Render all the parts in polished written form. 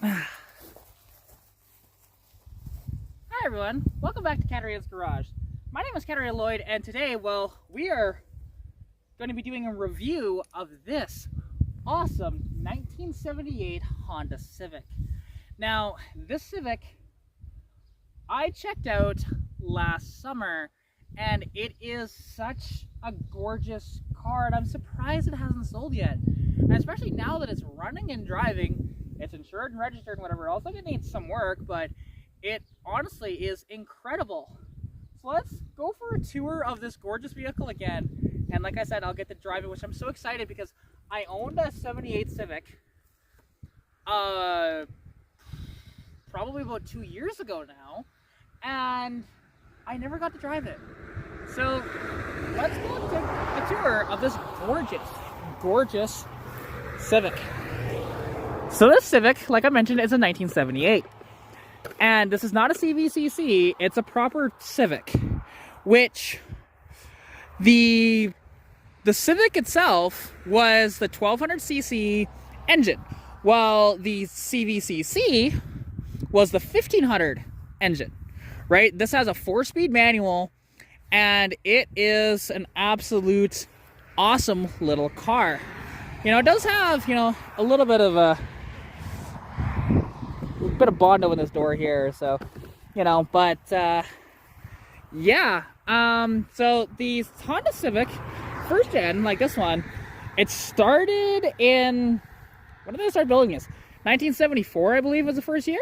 Hi everyone, welcome back to Katarina's Garage. My name is Katarina Lloyd, and today, well, we are going to be doing a review of this awesome 1978 Honda Civic. Now, this Civic, I checked out last summer, and it is such a gorgeous car, and I'm surprised it hasn't sold yet. And especially now that it's running and driving, it's insured and registered and whatever else. Like, it needs some work, but it honestly is incredible. So let's go for a tour of this gorgeous vehicle again. And like I said, I'll get to drive it, which I'm so excited because I owned a 78 Civic probably about 2 years ago now, and I never got to drive it. So let's go and take a tour of this gorgeous Civic. So this Civic, like I mentioned, is a 1978. And this is not a CVCC, it's a proper Civic, which the Civic itself was the 1200cc engine, while the CVCC was the 1500 engine, right? This has a 4-speed manual, and it is an absolute awesome little car. You know, it does have, you know, a little bit of Bondo in this door here, so, you know, but yeah, so the Honda Civic first gen, like this one, it started in, when did they start building this? 1974, I believe, was the first year,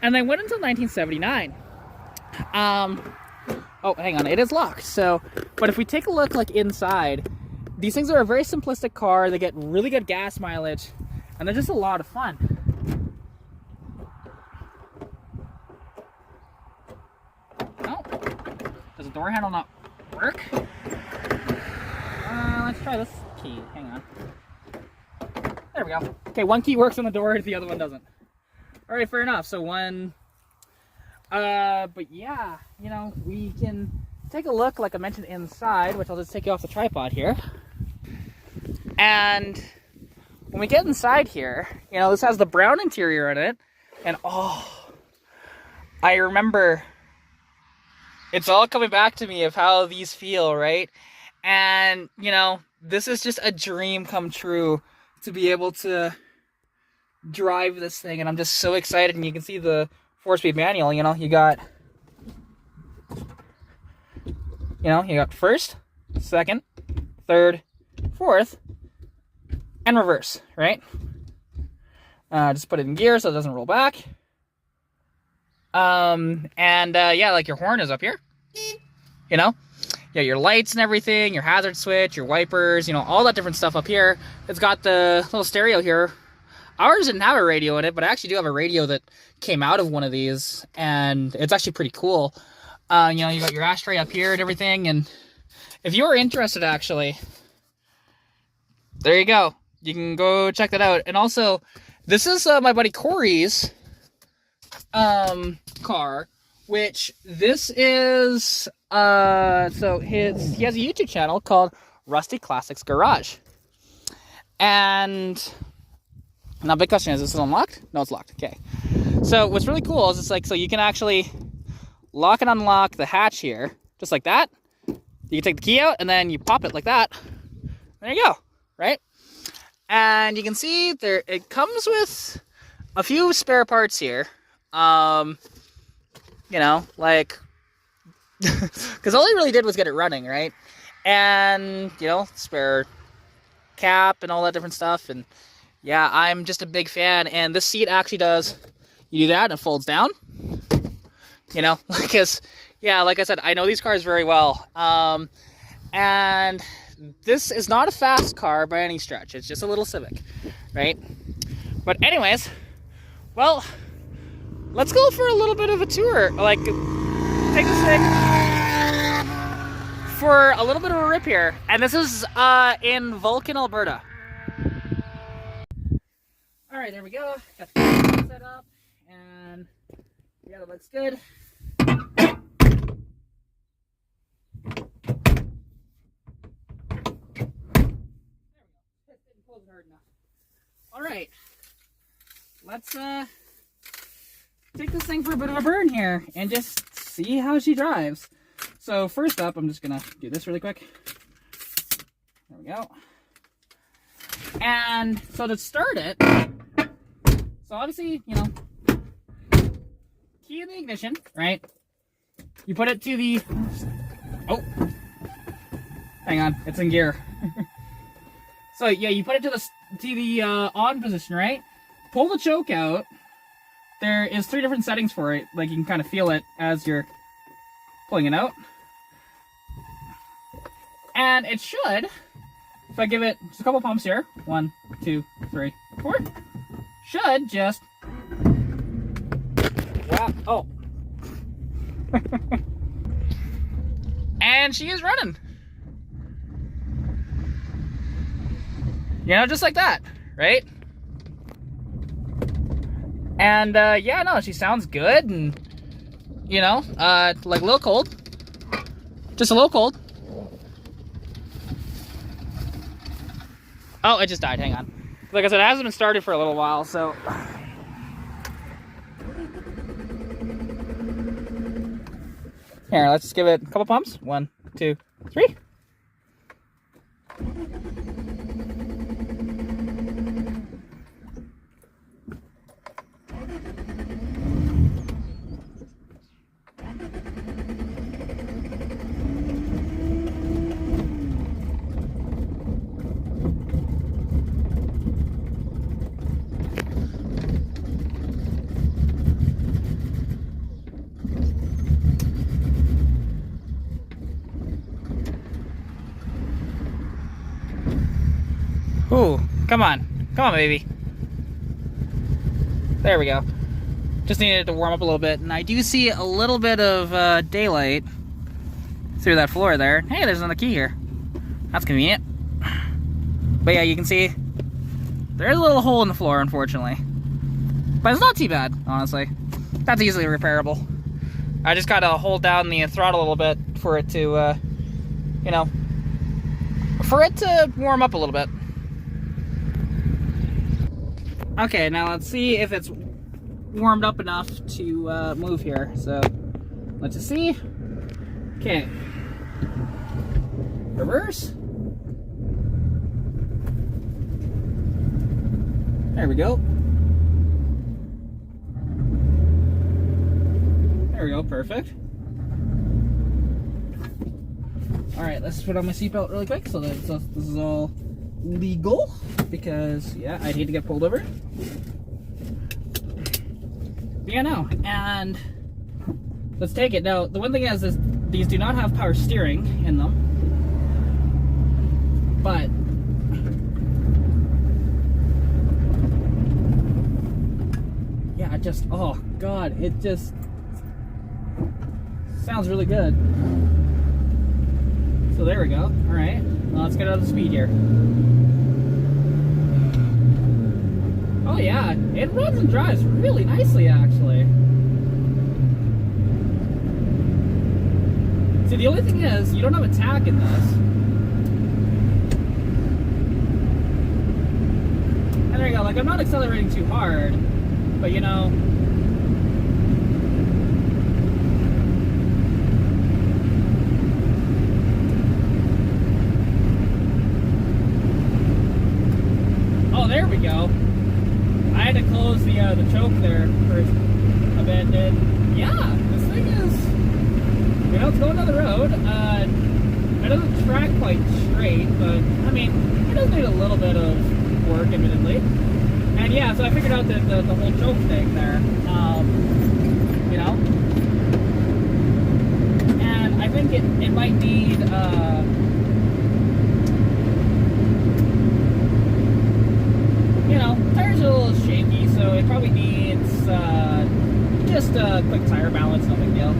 and they went until 1979. Oh, hang on, it is locked. So, but if we take a look, like, inside, these things are a very simplistic car. They get really good gas mileage, and they're just a lot of fun. Does the door handle not work? Let's try this key. Hang on. There we go. Okay, one key works on the door, the other one doesn't. Alright, fair enough. So one... but yeah, you know, we can take a look, like I mentioned, inside, which I'll just take you off the tripod here. And when we get inside here, you know, this has the brown interior in it. And oh, I remember... it's all coming back to me of how these feel, right? And, you know, this is just a dream come true to be able to drive this thing. And I'm just so excited. And you can see the 4-speed manual, you know, you got first, second, third, fourth, and reverse, right? Just put it in gear so it doesn't roll back. Yeah, like your horn is up here, you know, yeah, your lights and everything, your hazard switch, your wipers, you know, all that different stuff up here. It's got the little stereo here. Ours didn't have a radio in it, but I actually do have a radio that came out of one of these, and it's actually pretty cool. You know, you got your ashtray up here and everything, and if you're interested, actually, there you go. You can go check that out. And also, this is my buddy Corey's car, which this is so he has a YouTube channel called Rusty Classics Garage. And now big question is this unlocked? No, it's locked. Okay, so what's really cool is it's like, so you can actually lock and unlock the hatch here just like that. You can take the key out and then you pop it like that. There you go, right? And you can see there it comes with a few spare parts here. You know, like, because all he really did was get it running, right? And, you know, spare cap and all that different stuff. And yeah, I'm just a big fan. And this seat actually does, you do that and it folds down, you know, because, yeah, like I said, I know these cars very well. And this is not a fast car by any stretch. It's just a little Civic, right? But anyways, well, let's go for a little bit of a tour. Like, take this thing for a little bit of a rip here. And this is in Vulcan, Alberta. Alright, there we go. Got the camera set up. And yeah, that looks good. All right, let's take this thing for a bit of a burn here and just see how she drives. So first up, I'm just gonna do this really quick. There we go. And so to start it, so obviously, you know, key in the ignition, right? You put it to the, oh, hang on, it's in gear. So yeah, you put it to the on position, right? Pull the choke out. There is 3 different settings for it. Like, you can kind of feel it as you're pulling it out. And it should, if I give it just a couple pumps here, 1, 2, 3, 4, should just, wow, oh. And she is running. You know, just like that, right? And yeah, no, she sounds good, and you know, like a little cold, just a little cold. Oh, it just died. Hang on. Like I said, it hasn't been started for a little while, so. Here, let's just give it a couple pumps. 1, 2, 3. Ooh, come on, baby. There we go. Just needed to warm up a little bit, and I do see a little bit of daylight through that floor there. Hey, there's another key here. That's convenient. But yeah, you can see there's a little hole in the floor, unfortunately. But it's not too bad, honestly. That's easily repairable. I just gotta hold down the throttle a little bit for it to, you know, for it to warm up a little bit. Okay, now let's see if it's warmed up enough to move here. So, let's just see. Okay. Reverse. There we go. There we go, perfect. Alright, let's put on my seatbelt really quick so that this is all legal, because yeah, I'd hate to get pulled over. But yeah, no, and let's take it. Now, the one thing is these do not have power steering in them, but yeah, it just, oh god, it just sounds really good. So there we go. Alright, well, let's get out of the speed here. Oh yeah, it runs and drives really nicely, actually. See, the only thing is, you don't have a tach in this. And there you go, like, I'm not accelerating too hard, but you know, there we go. I had to close the choke there for a bit, and yeah, this thing is, you know, it's going down the road. It doesn't track quite straight, but I mean, it does need a little bit of work, admittedly. And yeah, so I figured out that the whole choke thing there, you know, and I think it might need you know, tires are a little shaky, so it probably needs just a quick tire balance, no big deal.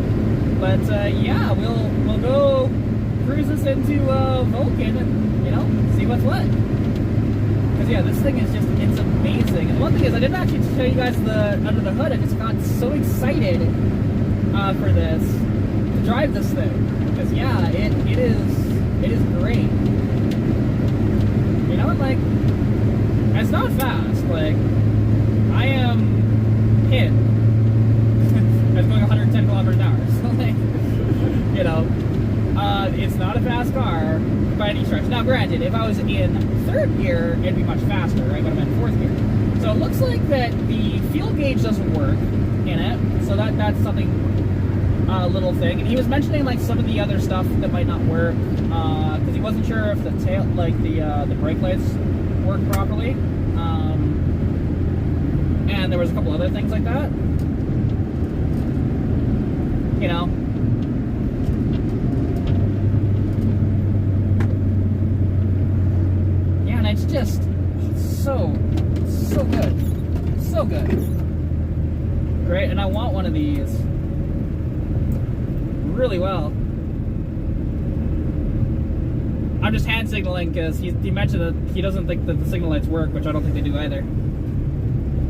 But yeah, we'll go cruise this into Vulcan and, you know, see what's what. Because yeah, this thing is just, it's amazing. And one thing is, I didn't actually show you guys the under the hood. I just got so excited for this, to drive this thing. Because yeah, it is great. You know, like, it's not fast, like, I am hit any stretch. Now, granted, if I was in third gear, it'd be much faster, right? But I'm in fourth gear. So it looks like that the fuel gauge doesn't work in it. So that's something, a little thing. And he was mentioning like some of the other stuff that might not work, because he wasn't sure if the tail, like the brake lights work properly. And there was a couple other things like that. You know. Yeah, and it's just so good. So good. Great, and I want one of these really well. I'm just hand signaling because he mentioned that he doesn't think that the signal lights work, which I don't think they do either.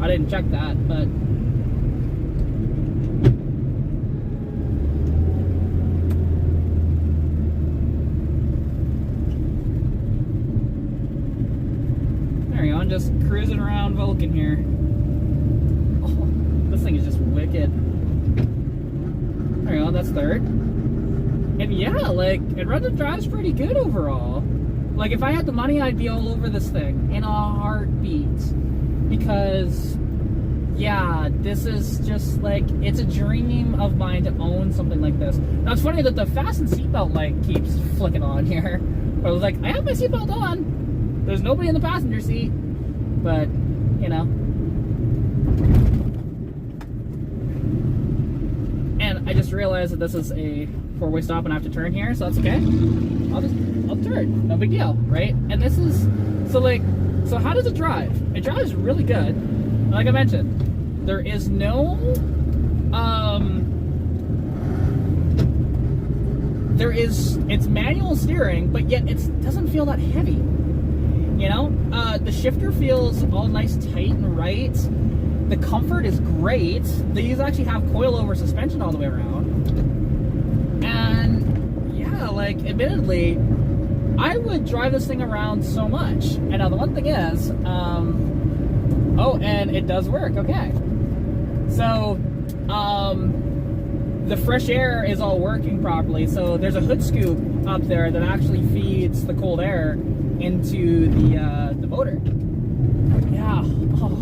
I didn't check that, but there we go. I'm just cruising around Vulcan here. Oh, this thing is just wicked. There we go. That's third. And yeah, like, it runs and drives pretty good overall. Like, if I had the money, I'd be all over this thing in a heartbeat. Because, yeah, this is just, like, it's a dream of mine to own something like this. Now, it's funny that the fasten seatbelt light keeps flicking on here. But I was like, I have my seatbelt on. There's nobody in the passenger seat. But, you know. And I just realized that this is a four-way stop and I have to turn here, so that's okay. I'll turn, no big deal, right? And this is, so how does it drive? It drives really good. Like I mentioned, there is no, it's manual steering, but yet it doesn't feel that heavy. You know, the shifter feels all nice, tight, and right. The comfort is great. These actually have coilover suspension all the way around. And yeah, like, admittedly, I would drive this thing around so much. And now the one thing is, oh, and it does work, okay. So, the fresh air is all working properly. So there's a hood scoop up there that actually feeds the cold air into the motor. Yeah, oh.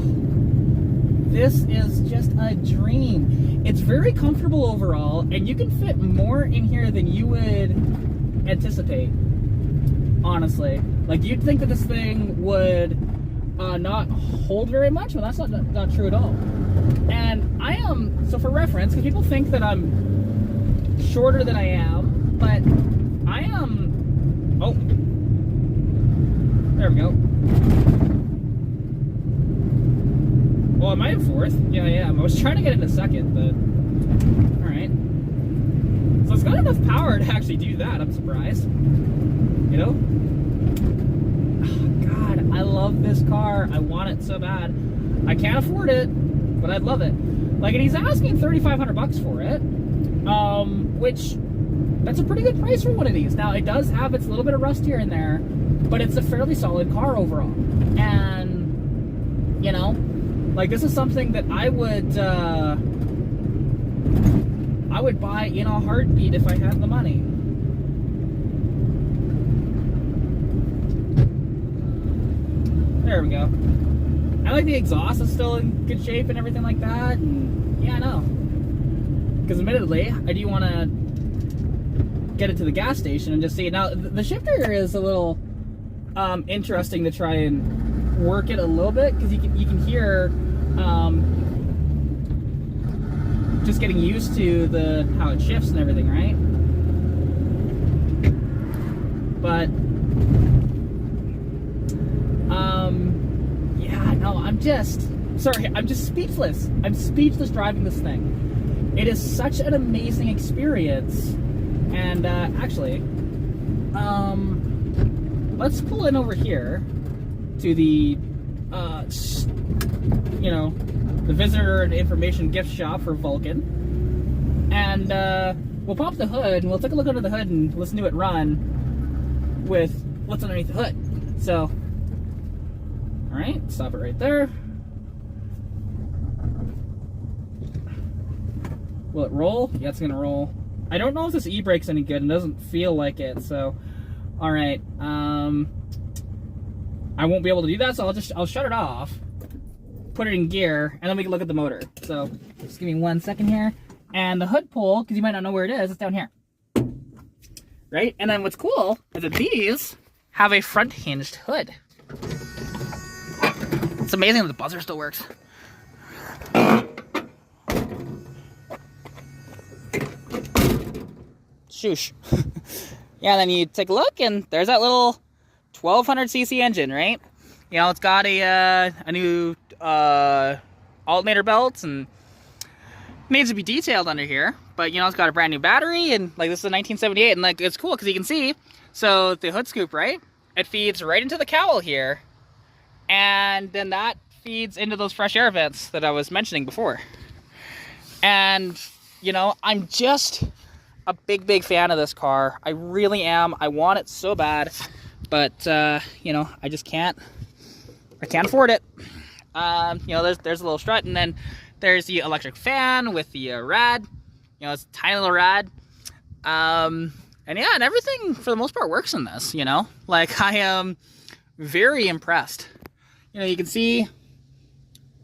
This is just a dream. It's very comfortable overall, and you can fit more in here than you would anticipate, honestly. Like, you'd think that this thing would not hold very much, but that's not true at all. And I am, so for reference, because people think that I'm shorter than I am, but I am, oh, there we go. Well, am I in fourth? Yeah, I am. I was trying to get into second, but alright. So it's got enough power to actually do that. I'm surprised. You know? Oh, God, I love this car. I want it so bad. I can't afford it, but I'd love it. Like, and he's asking $3,500 for it, which, that's a pretty good price for one of these. Now, it does have its little bit of rust here and there, but it's a fairly solid car overall. And, you know, like, this is something that I would buy in a heartbeat if I had the money. There we go. I like the exhaust is still in good shape and everything like that. And yeah, I know. Because admittedly, I do want to get it to the gas station and just see it. Now, the shifter is a little interesting to try and work it a little bit, because you can hear just getting used to how it shifts and everything, right? But yeah, no, I'm just speechless. I'm speechless driving this thing. It is such an amazing experience. And actually, let's pull in over here to the you know, the visitor and information gift shop for Vulcan, and we'll pop the hood and we'll take a look under the hood and listen to it run with what's underneath the hood. So, all right, stop it right there. Will it roll? Yeah, it's gonna roll. I don't know if this e-brake's any good. It doesn't feel like it, so All right. I won't be able to do that, so I'll shut it off, put it in gear, and then we can look at the motor. So just give me 1 second here. And the hood pole, because you might not know where it is, it's down here. Right? And then what's cool is that these have a front hinged hood. It's amazing that the buzzer still works. Shoosh. Yeah, then you take a look, and there's that little 1200cc engine, right? You know, it's got a new alternator belt, and needs to be detailed under here. But, you know, it's got a brand new battery, and, like, this is a 1978, and, like, it's cool, because you can see, so the hood scoop, right? It feeds right into the cowl here, and then that feeds into those fresh air vents that I was mentioning before. And, you know, I'm just a big fan of this car. I really am. I want it so bad, but you know, I just can't afford it. You know, there's a little strut, and then there's the electric fan with the rad. You know, it's a tiny little rad. And yeah, and everything for the most part works in this, you know. Like, I am very impressed. You know, you can see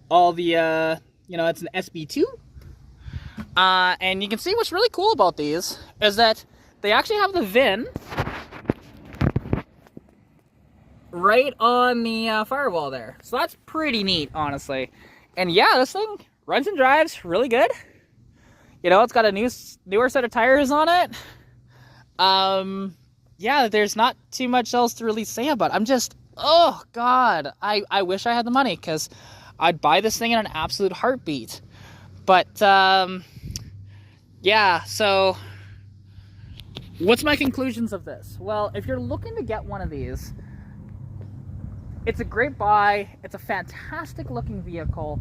all the you know, it's an SB2. And you can see what's really cool about these is that they actually have the VIN right on the firewall there. So that's pretty neat, honestly. And yeah, this thing runs and drives really good. You know, it's got a newer set of tires on it. Yeah, there's not too much else to really say about it. I'm just, oh God, I wish I had the money, because I'd buy this thing in an absolute heartbeat. But, yeah, so what's my conclusions of this? Well, if you're looking to get one of these, it's a great buy. It's a fantastic looking vehicle.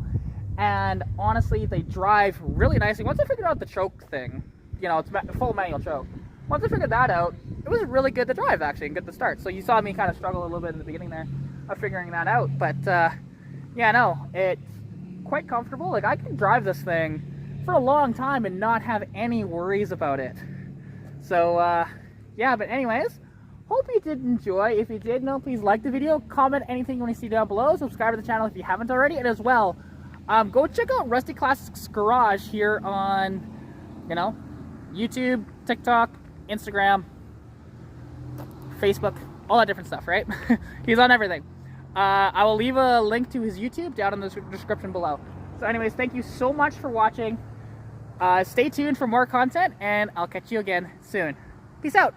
And honestly, they drive really nicely. Once I figured out the choke thing, you know, it's full manual choke. Once I figured that out, it was really good to drive, actually, and good to start. So you saw me kind of struggle a little bit in the beginning there of figuring that out. But, yeah, no, it's quite comfortable. Like, I can drive this thing for a long time and not have any worries about it. So, yeah, but anyways, hope you did enjoy. If you did, please like the video, comment anything you want to see down below, subscribe to the channel if you haven't already, and as well, go check out Rusty Classics Garage here on, you know, YouTube, TikTok, Instagram, Facebook, all that different stuff, right? He's on everything. I will leave a link to his YouTube down in the description below. So anyways, thank you so much for watching. Stay tuned for more content, and I'll catch you again soon. Peace out.